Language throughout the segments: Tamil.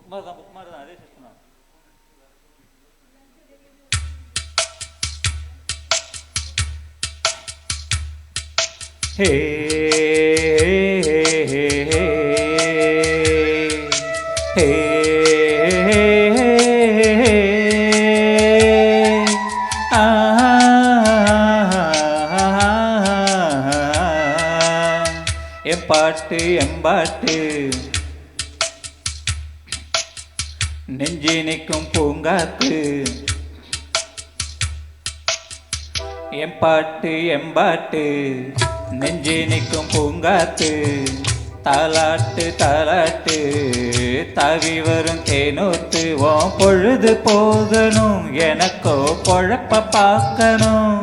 புக் மாதிரி தான், அதே சிஸ்டம் தான். ஹே ஹே எம்பாட்டு எம்பாட்டு நெஞ்சி நிற்கும் பூங்காத்து, எம்பாட்டு எம்பாட்டு நெஞ்சி நிற்கும் பூங்காத்து, தாலாட்டு தாலாட்டு தாவி வரும் தேனூத்து. ஓ பொழுது போகணும், எனக்கோ பொழப்ப பார்க்கணும்,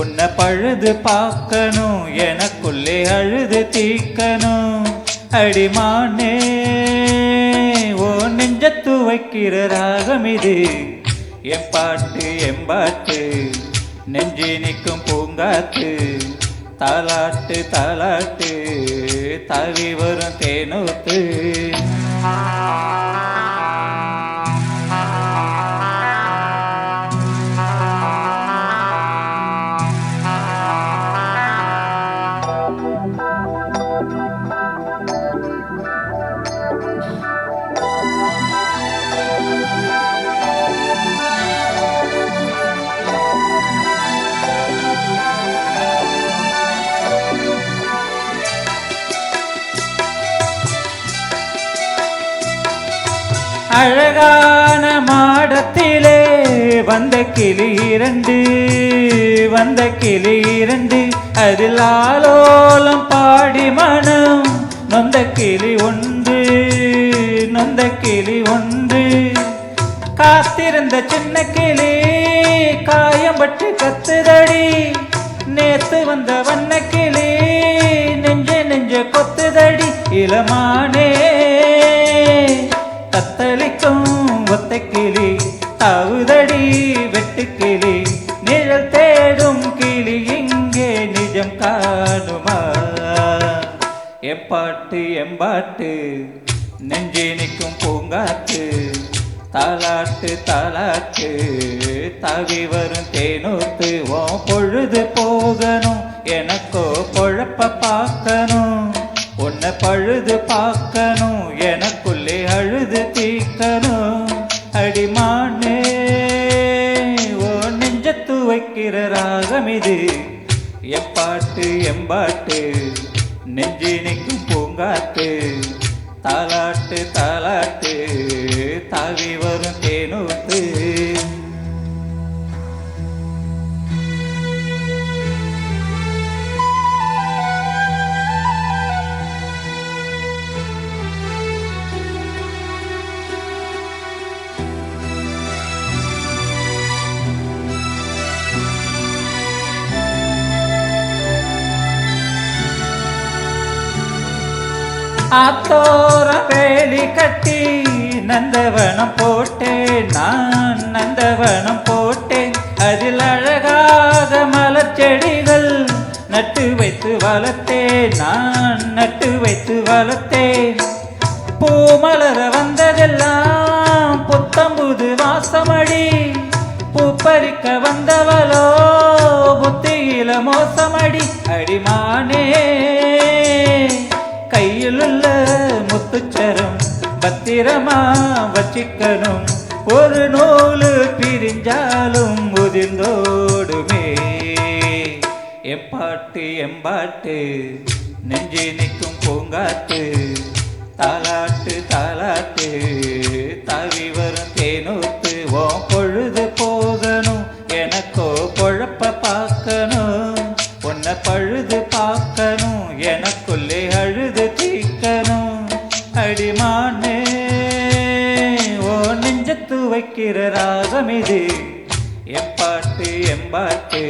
உன்னை பழுது பார்க்கணும், எனக்குள்ளே அழுது தீக்கணும். அடிமானே ஓ நெஞ்சத்து வைக்கிற ராகம் இது, எம்பாட்டு எம்பாட்டு நெஞ்சி நிற்கும் பூங்காத்து, தாலாட்டு தாலாட்டு தாவி வரும் தேனூத்து. அழகான மாடத்திலே வந்த கிளி இரண்டு, வந்த கிளி இரண்டு, அதில் ஆலோலம் பாடி மனம் நொந்த கிளி ஒன்று, நொந்த கிளி ஒன்று. காத்திருந்த சின்ன கிளி காயம்பட்டு கத்துதடி, நேத்து வந்த வண்ண கிளி நெஞ்ச நெஞ்ச கொத்துதடி. இளமானே தத்தளிக்கும் ஒத்த கிளி தாவுதடி வெட்டு கிளி, நிழல் தேடும் கிளி இங்கே நிஜம் காணுமா? எப்பாட்டு எம்பாட்டு நெஞ்சி நிற்கும் பூங்காத்து, தாலாட்டு தாலாட்டு தாவி வரும் தேனூத்து. ஓ பொழுது போகணும், எனக்கோ பொழப்ப பார்க்கணும், உன்னை பழுது பார்க்கணும், எனக்குள்ளே அழுது தீக்கணும். அடிமானே ஓ நெஞ்சத்து வைக்கிற ராகம் இது, எப்பாட்டு எம்பாட்டு நெஞ்சி நிற்கும் பூங்காத்து, தாலாட்டு தாலாட்டு தாவி வரும் தேனூத்து. ஆத்தோர வேலி கட்டி நந்தவனம் போட்டேன், நான் நந்தவனம் போட்டேன். அதில் அழகாக மலர் செடிகள் நட்டு வைத்து வளர்த்தேன், நான் நட்டு வைத்து வளர்த்தேன். பூ மலர வந்ததெல்லாம் புத்தம்புது வாசமடி, பூ பறிக்க வந்தவளோ புத்தியில மோசமடி. அடிமானே கையிலுள்ள முத்துச்சரம் பத்திரமா வச்சிக்கணும், ஒரு நூலு பிரிஞ்சாலும் முதிர்ந்தோடுமே. எப்பாட்டு எம்பாட்டு நெஞ்சி நிற்கும் பூங்காத்து, தாலாட்டு தாலாட்டு தாவி வரும் தேனூத்து. ஓ பொழுது போகணும், எனக்கோ பொழப்ப பார்க்கணும், உன்னை பழுது பார்க்கணும், எனக்குள்ளே அழுது தீக்கணும். அடிமானே ஓ நெஞ்சத்து வைக்கிற ராகம் இது, எப்பாட்டு எம்பாட்டு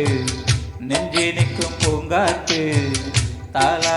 நெஞ்சி நிற்கும் பூங்காத்து, தாலா